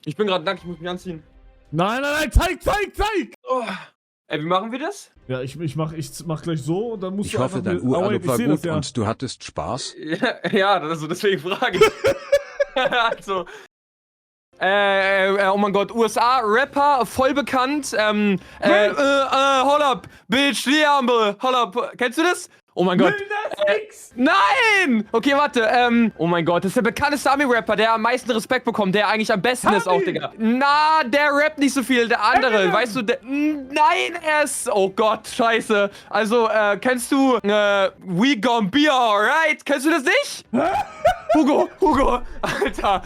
Ich bin gerade nackt, ich muss mich anziehen. Nein, zeig! Oh. Ey, wie machen wir das? Ja, ich mach gleich so und dann musst Ich du hoffe, einfach dein mit- Oh, wait, Urlaub war seh gut das ja. und du hattest Spaß. Ja, also deswegen frage ich. Also. Oh mein Gott, USA-Rapper, voll bekannt. Hold up, bitch, Liambe, hold up. Kennst du das? Oh mein Gott. Lil Nas X! Nein! Okay, warte. Oh mein Gott, das ist der bekannteste Ami-Rapper, der am meisten Respekt bekommt, der eigentlich am besten ist auch, Digga. Na, der rappt nicht so viel, der andere, Eminem. weißt du, nein, er ist, oh Gott, scheiße. Also, kennst du, We Gon' Be Alright? Kennst du das nicht? Hugo, Alter,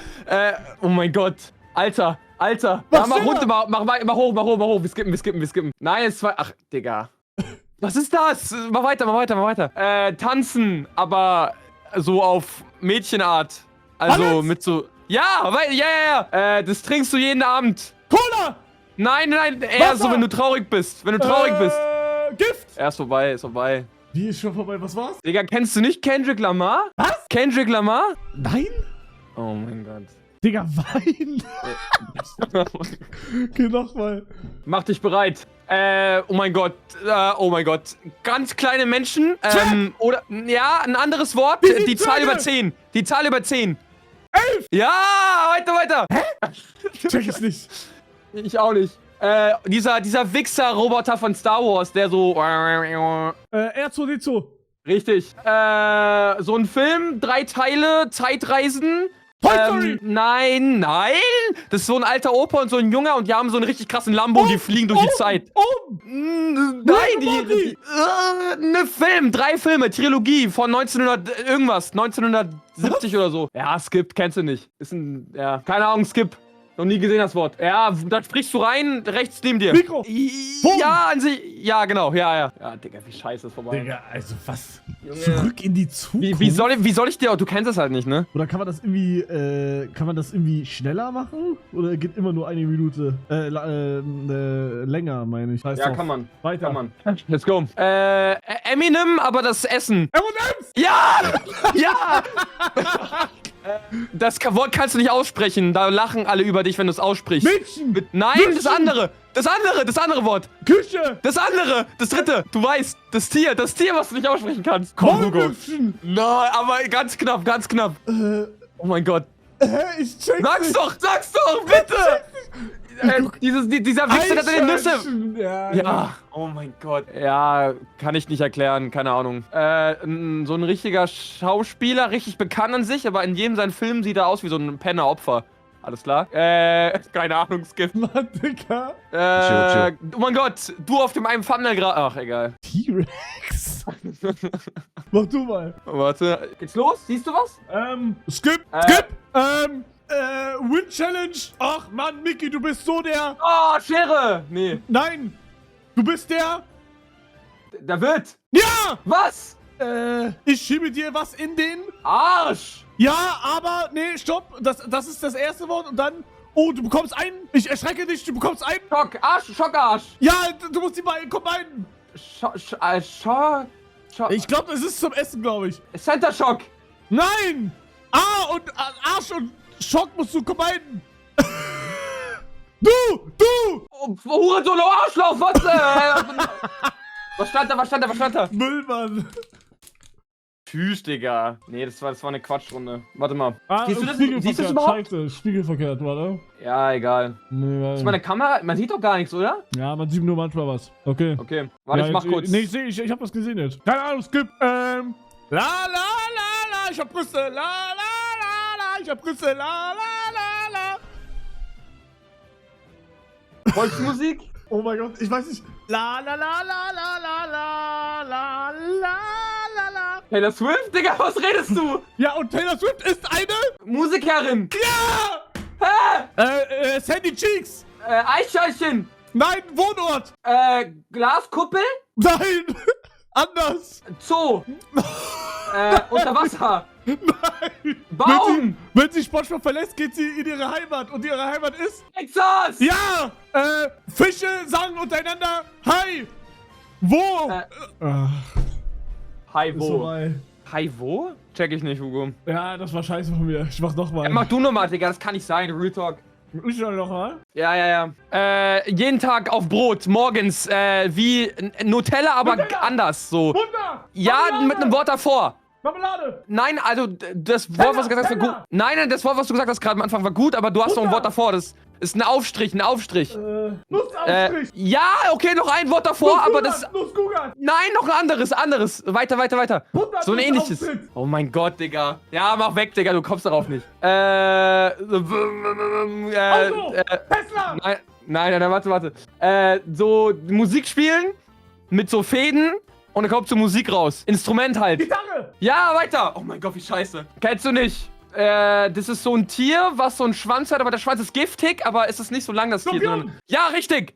oh mein Gott, Alter. Was Ja, mach denn runter, da? mach hoch, wir skippen. Nein, es war, ach, Digga. Was ist das? Mach weiter. Tanzen, aber so auf Mädchenart. Also Alles? mit so. Ja. Das trinkst du jeden Abend. Cola! Nein, eher so, Wasser! wenn du traurig bist. Gift! Er ist vorbei, Wie ist schon vorbei? Was war's? Digga, kennst du nicht Kendrick Lamar? Was? Kendrick Lamar? Nein? Oh mein Gott. Digga, Wein! Okay, nochmal. Mach dich bereit. Oh mein Gott. Ganz kleine Menschen. Oder, ja, ein anderes Wort. Die Die Zahl Zwerge! über 10. Die Zahl über 10. 11! Ja, weiter. Check ich nicht. Ich auch nicht. Dieser Wichser-Roboter von Star Wars, der so. R2D2. Richtig. So ein Film, 3 Teile, Zeitreisen. Toy Story! Nein. Das ist so ein alter Opa und so ein Junger und die haben so einen richtig krassen Lambo, die fliegen durch die Zeit. Nein, ne Film, 3 Filme, Trilogie von 1900 irgendwas, 1970 oder so. Ja, Skip, kennst du nicht. Ist ein, ja, keine Ahnung, Skip. Noch nie gesehen das Wort. Ja, da sprichst du rein, rechts neben dir. Mikro. Ja, an sich, ja, genau, ja. Ja, Digga, wie scheiße ist vorbei. Digga, also was? Junge. Zurück in die Zukunft? Wie soll ich dir, du kennst das halt nicht, ne? Oder kann man das irgendwie schneller machen? Oder geht immer nur eine Minute? Länger, meine ich. Heißt Ja, doch. kann man. Weiter. Let's go. Eminem, aber das Essen. M&M's! Ja! Das Wort kannst du nicht aussprechen. Da lachen alle über dich, wenn du es aussprichst. Mädchen! Nein, Mädchen! das andere Wort. Küche! Das andere, das dritte. Du weißt, das Tier, was du nicht aussprechen kannst. Komm, Hugo. Maulwürfchen! Nein, aber ganz knapp. Oh mein Gott. Ich check Sag's doch, bitte! Dieser Wichser, der seine Nüsse. Eichhörnchen! Ja, oh mein Gott. Ja, kann ich nicht erklären, keine Ahnung. So ein richtiger Schauspieler, richtig bekannt an sich, aber in jedem seinen Film sieht er aus wie so ein Penner-Opfer. Alles klar? Keine Ahnung, Skip. Mann, Digga. Oh mein Gott, du auf dem einen Thumbnail gerade. Ach, egal. T-Rex? Mach du mal. Warte, geht's los? Siehst du was? Skip! Win Challenge! Ach Mann, Mickey, du bist so der... Oh, Schere! Nee, Nein! Du bist der... da wird. Ja! Was? Ich schiebe dir was in den... Arsch! Ja, aber... Nee, stopp! Das ist das erste Wort und dann... Oh, du bekommst einen... Ich erschrecke dich, du bekommst einen... Schockarsch! Ja, du musst die beiden... Komm einen! Ich glaube, es ist zum Essen, glaube ich. Center Shock! Nein! Und Arsch und Schock musst du combinen. Du! Oh, Hurensohn, Arschloch, was? Was stand da? Müllmann. Tschüss, Digga. Nee, das war eine Quatschrunde. Warte mal. Siehst du das Spiegelverkehrt, überhaupt? Scheiße, spiegelverkehrt, warte. Ja, egal. Nee, Ist meine Kamera? Man sieht doch gar nichts, oder? ja, man sieht nur manchmal was. Okay. Okay, warte, Ja, ich mach jetzt- kurz. Nee, ich hab was gesehen jetzt. Keine Ahnung, Skip. La, ich hab Brüste. La, ich hab Brüste. La. Volksmusik? Oh mein Gott, ich weiß nicht. La. Taylor Swift? Digga, was redest du? Ja, und Taylor Swift ist eine... Musikerin! Ja! Hä? Sandy Cheeks. Eichhörnchen! Nein, Wohnort. Glaskuppel? Nein, anders. Zoo! Unter Wasser! Nein. Baum! Wenn sie SpongeBob verlässt, geht sie in ihre Heimat. Und ihre Heimat ist... Texas! Ja! Fische sagen untereinander Hi! Wo? Hi, Ist wo? vorbei. Hi, wo? Check ich nicht, Hugo. Ja, das war scheiße von mir. Ich mach nochmal. Mach du nochmal, Digga, das kann nicht sein, Real Talk. Ich soll noch mal. Ja. Jeden Tag auf Brot, morgens, wie Nutella, aber Nutella! anders, so. Butter! Ja, Marmelade! mit einem Wort davor. Marmelade! Nein, also das Wort, was du gesagt hast, war gut. Nein, das Wort, was du gesagt hast gerade am Anfang, war gut, aber du hast noch ein Wort davor. Das ist ein Aufstrich, ein Aufstrich. Nussaufstrich! Ja, okay, noch ein Wort davor, aber das... Nusskugeln! Nein, noch ein anderes. Weiter. Butter, So ein ähnliches. Nussaufstrich. Oh mein Gott, Digga. Ja, mach weg, Digga, du kommst darauf nicht. Auto! Tesla! Nein, warte. So Musik spielen mit so Fäden und dann kommt so Musik raus. Instrument halt. Gitarre! Ja, weiter. Oh mein Gott, wie scheiße. Kennst du nicht? Das ist so ein Tier, was so einen Schwanz hat, aber der Schwanz ist giftig, aber es ist nicht so lang, das Tier. Sondern... Ja, richtig.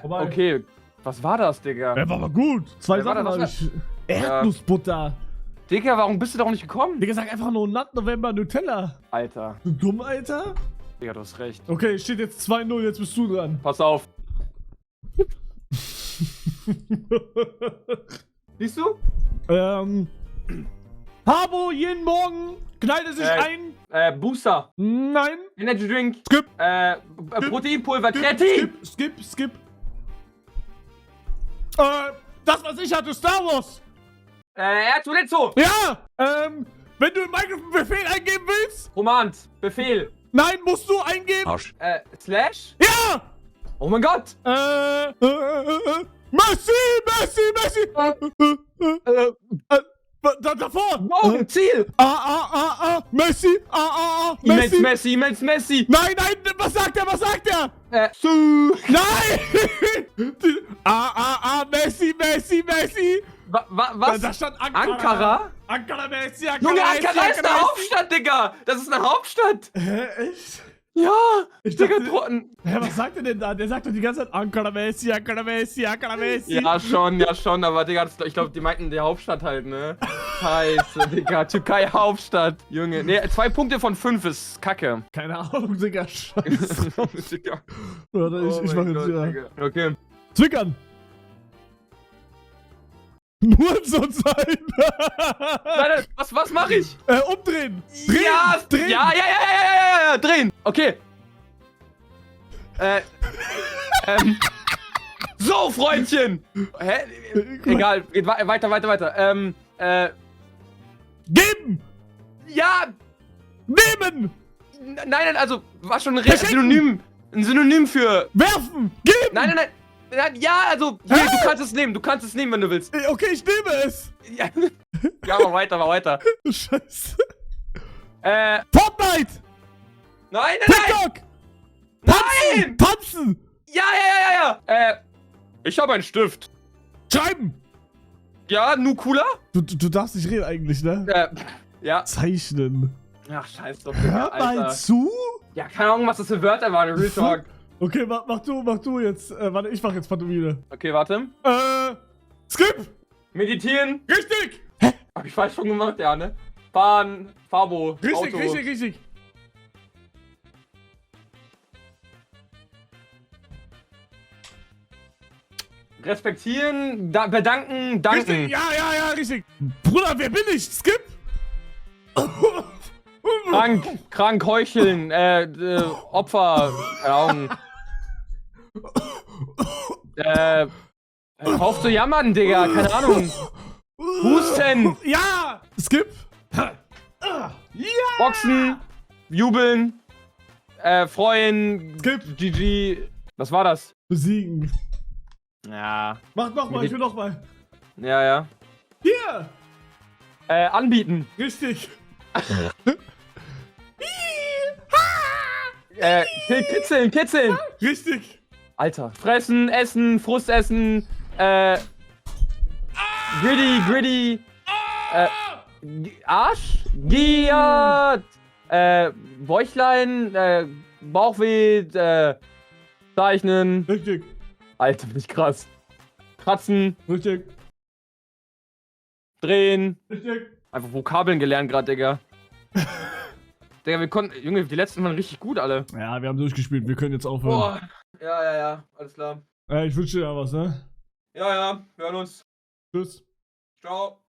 Okay. Was war das, Digga? Der war aber gut. Zwei Wer war Sachen das? habe ich. Erdnussbutter. Digga, warum bist du darauf nicht gekommen? Digga, sag einfach nur Nut November Nutella. Alter. Du dumm, Alter? Digga, du hast recht. Okay, steht jetzt 2-0, jetzt bist du dran. Pass auf. Siehst du? Pabo jeden Morgen knallt er sich ein. Booster. Nein. Energy Drink. Skip. Proteinpulver. Kreatin. Skip. Das, was ich hatte, Star Wars. R2D2. Ja. Wenn du in Minecraft einen Befehl eingeben willst. Romant. Befehl. Nein, musst du eingeben. Arsch. Slash. Ja. Oh mein Gott. Messi. Davor. No, Ziel. Messi. Immens Messi. Nein, was sagt er? Su. Nein! Messi! Was? Da stand Ankara? Ankara Messi, Junge, Ankara ist eine Hauptstadt, Digga! Das ist eine Hauptstadt! Hä, echt? Ja! Ich Digga, dachte- Trotten! Hä, was sagt er denn da? Der sagt doch die ganze Zeit Ankara Messi. Ja, schon, aber Digga, ich glaube, die meinten die Hauptstadt halt, ne? Scheiße, Digga, Türkei Hauptstadt. Junge, ne, 2 Punkte von 5 ist Kacke. Keine Ahnung, Digga, scheiße. Digga. Warte, ich mach mein jetzt Gott, wieder. Digga. Okay. Zwickern! Nur zur Zeit! Nein, was mach ich? Umdrehen! Ja, Drehen! Ja, drehen. Okay. So, Freundchen. Hä? Egal, geht weiter. Geben! Ja, Nehmen! nein, also, war schon ein Verschenken. Synonym für... Werfen! Geben! Nein, ja, also, hier, du kannst es nehmen, wenn du willst. Okay, ich nehme es! Ja, ja, mach weiter. Scheiße. Nein, Fortnite! TikTok! Nein! Tanzen! Ja. Ich habe einen Stift. Schreiben! Ja, Nukula? Du darfst nicht reden eigentlich, ne? Ja. Zeichnen. Ach, scheiße. Hör mal zu! Ja, keine Ahnung, was das für Wörter waren, Real Talk. Okay, mach du jetzt. Warte, ich mach jetzt Pantomime. Okay, warte. Skip! Meditieren. Richtig! Hab ich falsch schon gemacht, ja, ne? Fahren, Fabo, Auto. Richtig. Respektieren, bedanken, danken. Richtig, ja, richtig. Bruder, wer bin ich? Skip! Krank, heucheln, Opfer, keine Ahnung. Auf zu jammern, Digga, keine Ahnung. Husten, Ja! Skip! Boxen, jubeln, freuen, Skip! GG. Was war das? Besiegen. Ja. Mach nochmal, ich will nochmal. Ja. Hier! Anbieten. Richtig. Kitzeln. Richtig. Alter. Fressen, essen, Frust essen, Gritty, Arsch, Giert, Bäuchlein, Bauchweh, Zeichnen. Richtig. Alter, bin ich krass. Kratzen, Richtig. drehen. Richtig. Einfach Vokabeln gelernt gerade, Digga. Digga, wir konnten, Junge, die letzten waren richtig gut alle. Ja, wir haben durchgespielt, wir können jetzt aufhören. Boah. Ja, alles klar. Ich wünsche dir was, ne? Ja, wir hören uns. Tschüss. Ciao.